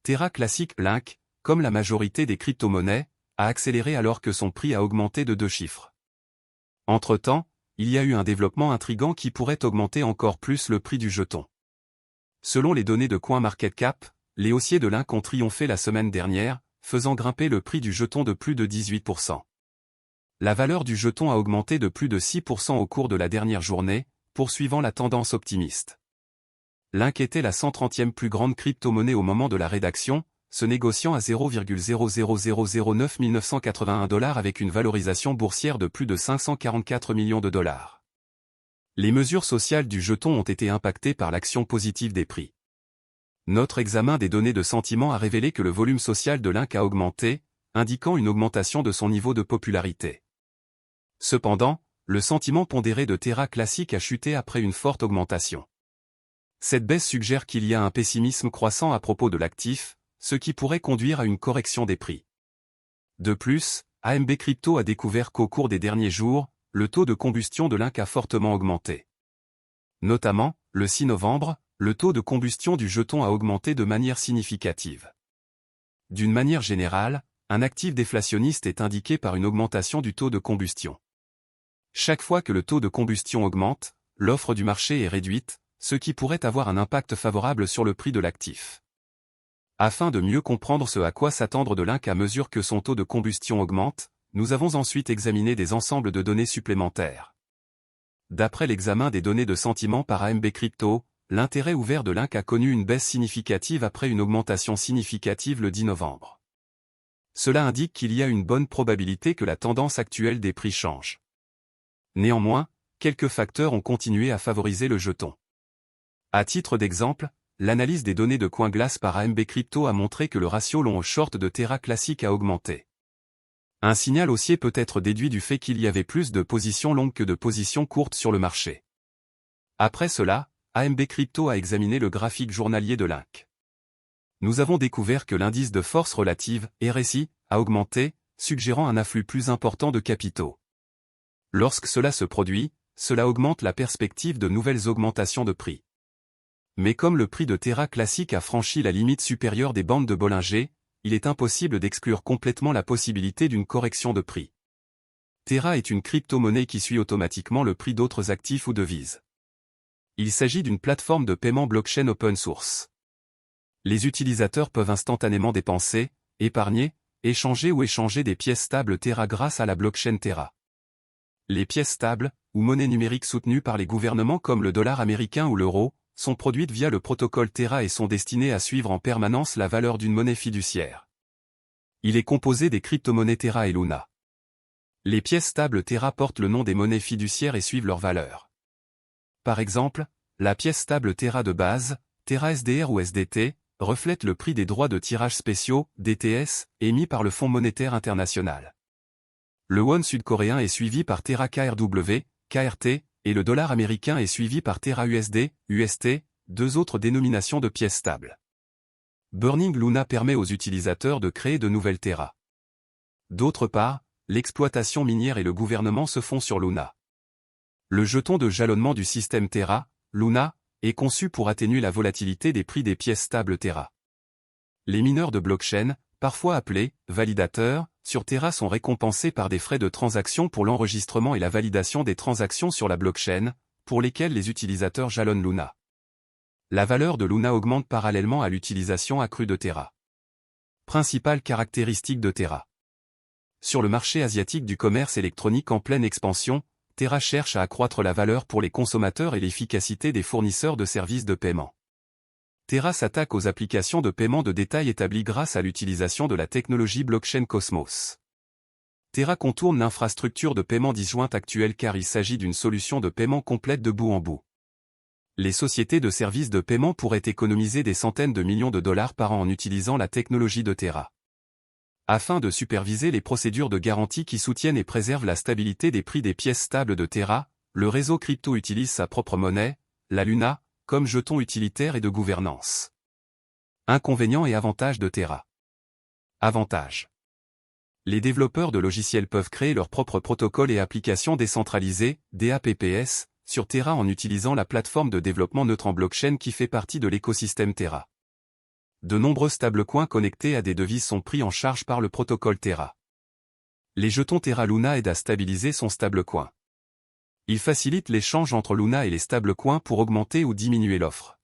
Terra Classic Link, comme la majorité des crypto-monnaies, a accéléré alors que son prix a augmenté de 2 chiffres. Entre-temps, il y a eu un développement intrigant qui pourrait augmenter encore plus le prix du jeton. Selon les données de CoinMarketCap, les haussiers de Link ont triomphé la semaine dernière, faisant grimper le prix du jeton de plus de 18%. La valeur du jeton a augmenté de plus de 6% au cours de la dernière journée, poursuivant la tendance optimiste. Link était la 130e plus grande crypto-monnaie au moment de la rédaction, se négociant à 0,000009 981 $ avec une valorisation boursière de plus de 544 millions de dollars. Les mesures sociales du jeton ont été impactées par l'action positive des prix. Notre examen des données de sentiment a révélé que le volume social de Link a augmenté, indiquant une augmentation de son niveau de popularité. Cependant, le sentiment pondéré de Terra Classic a chuté après une forte augmentation. Cette baisse suggère qu'il y a un pessimisme croissant à propos de l'actif, ce qui pourrait conduire à une correction des prix. De plus, AMB Crypto a découvert qu'au cours des derniers jours, le taux de combustion de Link a fortement augmenté. Notamment, le 6 novembre, le taux de combustion du jeton a augmenté de manière significative. D'une manière générale, un actif déflationniste est indiqué par une augmentation du taux de combustion. Chaque fois que le taux de combustion augmente, l'offre du marché est réduite, ce qui pourrait avoir un impact favorable sur le prix de l'actif. Afin de mieux comprendre ce à quoi s'attendre de Link à mesure que son taux de combustion augmente, nous avons ensuite examiné des ensembles de données supplémentaires. D'après l'examen des données de sentiment par AMB Crypto, l'intérêt ouvert de Link a connu une baisse significative après une augmentation significative le 10 novembre. Cela indique qu'il y a une bonne probabilité que la tendance actuelle des prix change. Néanmoins, quelques facteurs ont continué à favoriser le jeton. À titre d'exemple, l'analyse des données de CoinGlass par AMB Crypto a montré que le ratio long au short de Terra Classic a augmenté. Un signal haussier peut être déduit du fait qu'il y avait plus de positions longues que de positions courtes sur le marché. Après cela, AMB Crypto a examiné le graphique journalier de Link. Nous avons découvert que l'indice de force relative, RSI, a augmenté, suggérant un afflux plus important de capitaux. Lorsque cela se produit, cela augmente la perspective de nouvelles augmentations de prix. Mais comme le prix de Terra Classic a franchi la limite supérieure des bandes de Bollinger, il est impossible d'exclure complètement la possibilité d'une correction de prix. Terra est une crypto-monnaie qui suit automatiquement le prix d'autres actifs ou devises. Il s'agit d'une plateforme de paiement blockchain open source. Les utilisateurs peuvent instantanément dépenser, épargner, échanger ou échanger des pièces stables Terra grâce à la blockchain Terra. Les pièces stables, ou monnaies numériques soutenues par les gouvernements comme le dollar américain ou l'euro, sont produites via le protocole Terra et sont destinées à suivre en permanence la valeur d'une monnaie fiduciaire. Il est composé des crypto-monnaies Terra et Luna. Les pièces stables Terra portent le nom des monnaies fiduciaires et suivent leur valeur. Par exemple, la pièce stable Terra de base, Terra SDR ou SDT, reflète le prix des droits de tirage spéciaux, DTS, émis par le Fonds monétaire international. Le won sud-coréen est suivi par Terra KRW, KRT, et le dollar américain est suivi par Terra USD, UST, deux autres dénominations de pièces stables. Burning Luna permet aux utilisateurs de créer de nouvelles Terra. D'autre part, l'exploitation minière et le gouvernement se font sur Luna. Le jeton de jalonnement du système Terra, Luna, est conçu pour atténuer la volatilité des prix des pièces stables Terra. Les mineurs de blockchain, parfois appelés validateurs, sur Terra sont récompensés par des frais de transaction pour l'enregistrement et la validation des transactions sur la blockchain, pour lesquelles les utilisateurs jalonnent Luna. La valeur de Luna augmente parallèlement à l'utilisation accrue de Terra. Principale caractéristique de Terra. Sur le marché asiatique du commerce électronique en pleine expansion, Terra cherche à accroître la valeur pour les consommateurs et l'efficacité des fournisseurs de services de paiement. Terra s'attaque aux applications de paiement de détail établies grâce à l'utilisation de la technologie blockchain Cosmos. Terra contourne l'infrastructure de paiement disjointe actuelle car il s'agit d'une solution de paiement complète de bout en bout. Les sociétés de services de paiement pourraient économiser des centaines de millions de dollars par an en utilisant la technologie de Terra. Afin de superviser les procédures de garantie qui soutiennent et préservent la stabilité des prix des pièces stables de Terra, le réseau crypto utilise sa propre monnaie, la Luna, comme jeton utilitaire et de gouvernance. Inconvénients et avantages de Terra. Avantages. Les développeurs de logiciels peuvent créer leurs propres protocoles et applications décentralisées, DApps, sur Terra en utilisant la plateforme de développement neutre en blockchain qui fait partie de l'écosystème Terra. De nombreux stablecoins connectés à des devises sont pris en charge par le protocole Terra. Les jetons Terra Luna aident à stabiliser son stablecoin. Ils facilitent l'échange entre Luna et les stablecoins pour augmenter ou diminuer l'offre.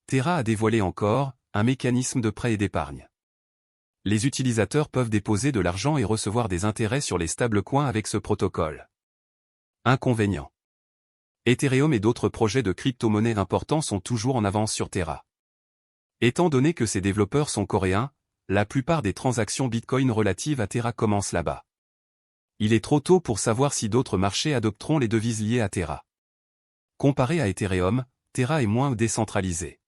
Terra a dévoilé encore un mécanisme de prêt et d'épargne. Les utilisateurs peuvent déposer de l'argent et recevoir des intérêts sur les stablecoins avec ce protocole. Inconvénient. Ethereum et d'autres projets de crypto-monnaies importants sont toujours en avance sur Terra. Étant donné que ces développeurs sont coréens, la plupart des transactions Bitcoin relatives à Terra commencent là-bas. Il est trop tôt pour savoir si d'autres marchés adopteront les devises liées à Terra. Comparé à Ethereum, Terra est moins décentralisé.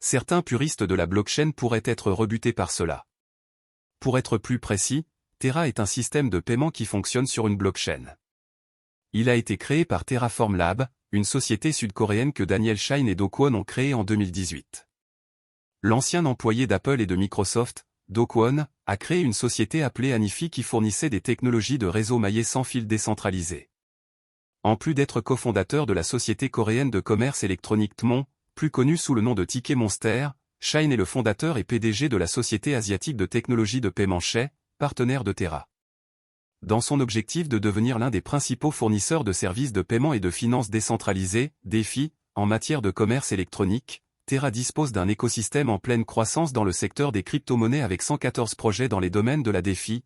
Certains puristes de la blockchain pourraient être rebutés par cela. Pour être plus précis, Terra est un système de paiement qui fonctionne sur une blockchain. Il a été créé par Terraform Lab, une société sud-coréenne que Daniel Shine et Do Kwon ont créée en 2018. L'ancien employé d'Apple et de Microsoft, Do Kwon, a créé une société appelée Anifi qui fournissait des technologies de réseau maillé sans fil décentralisé. En plus d'être cofondateur de la société coréenne de commerce électronique Tmon, plus connue sous le nom de Ticket Monster, Shine est le fondateur et PDG de la société asiatique de technologie de paiement Shay, partenaire de Terra. Dans son objectif de devenir l'un des principaux fournisseurs de services de paiement et de finances décentralisées, DeFi, en matière de commerce électronique, Terra dispose d'un écosystème en pleine croissance dans le secteur des crypto-monnaies avec 114 projets dans les domaines de la DeFi,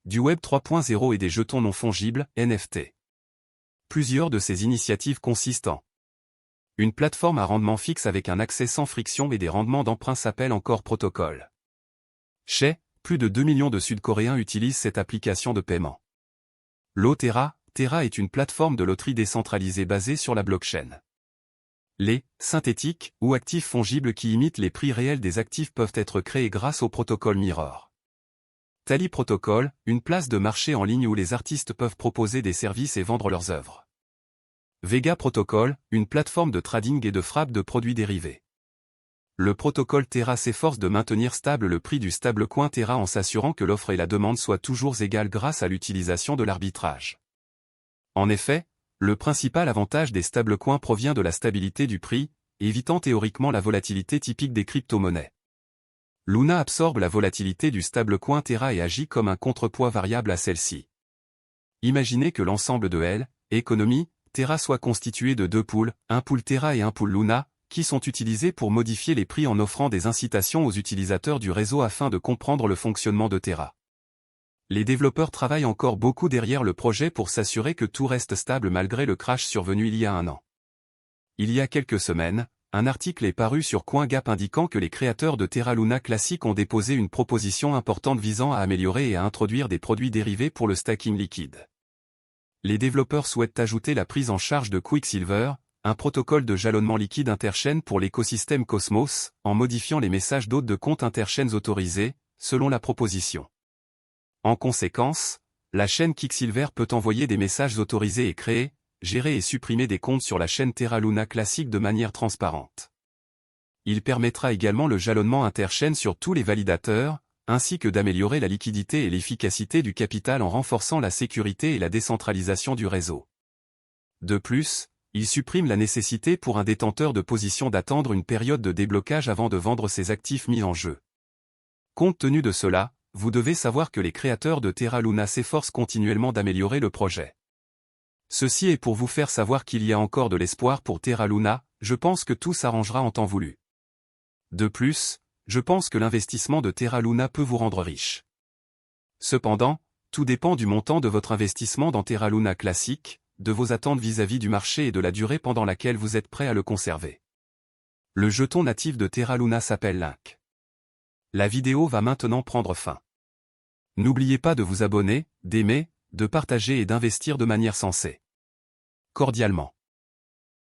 du Web 3.0 et des jetons non fongibles, NFT. Plusieurs de ces initiatives consistent en une plateforme à rendement fixe avec un accès sans friction et des rendements d'emprunt s'appelle encore Protocol. Shay, plus de 2 millions de Sud-Coréens utilisent cette application de paiement. Terra est une plateforme de loterie décentralisée basée sur la blockchain. Les synthétiques ou actifs fongibles qui imitent les prix réels des actifs peuvent être créés grâce au protocole Mirror. Tally Protocol, une place de marché en ligne où les artistes peuvent proposer des services et vendre leurs œuvres. Vega Protocol, une plateforme de trading et de frappe de produits dérivés. Le protocole Terra s'efforce de maintenir stable le prix du stablecoin Terra en s'assurant que l'offre et la demande soient toujours égales grâce à l'utilisation de l'arbitrage. En effet, le principal avantage des stablecoins provient de la stabilité du prix, évitant théoriquement la volatilité typique des crypto-monnaies. Luna absorbe la volatilité du stablecoin Terra et agit comme un contrepoids variable à celle-ci. Imaginez que l'ensemble de L, économie, Terra soit constitué de deux pools, un pool Terra et un pool Luna, qui sont utilisés pour modifier les prix en offrant des incitations aux utilisateurs du réseau afin de comprendre le fonctionnement de Terra. Les développeurs travaillent encore beaucoup derrière le projet pour s'assurer que tout reste stable malgré le crash survenu il y a un an. Il y a quelques semaines, un article est paru sur CoinGap indiquant que les créateurs de Terra Luna Classic ont déposé une proposition importante visant à améliorer et à introduire des produits dérivés pour le stacking liquide. Les développeurs souhaitent ajouter la prise en charge de Quicksilver, un protocole de jalonnement liquide interchaîne pour l'écosystème Cosmos, en modifiant les messages d'hôtes de comptes interchaînes autorisés, selon la proposition. En conséquence, la chaîne Quicksilver peut envoyer des messages autorisés et créer, gérer et supprimer des comptes sur la chaîne Terra Luna Classic de manière transparente. Il permettra également le jalonnement interchaîne sur tous les validateurs, ainsi que d'améliorer la liquidité et l'efficacité du capital en renforçant la sécurité et la décentralisation du réseau. De plus, il supprime la nécessité pour un détenteur de position d'attendre une période de déblocage avant de vendre ses actifs mis en jeu. Compte tenu de cela, vous devez savoir que les créateurs de Terra Luna s'efforcent continuellement d'améliorer le projet. Ceci est pour vous faire savoir qu'il y a encore de l'espoir pour Terra Luna, je pense que tout s'arrangera en temps voulu. De plus, je pense que l'investissement de Terra Luna peut vous rendre riche. Cependant, tout dépend du montant de votre investissement dans Terra Luna Classic, de vos attentes vis-à-vis du marché et de la durée pendant laquelle vous êtes prêt à le conserver. Le jeton natif de Terra Luna s'appelle Link. La vidéo va maintenant prendre fin. N'oubliez pas de vous abonner, d'aimer, de partager et d'investir de manière sensée. Cordialement.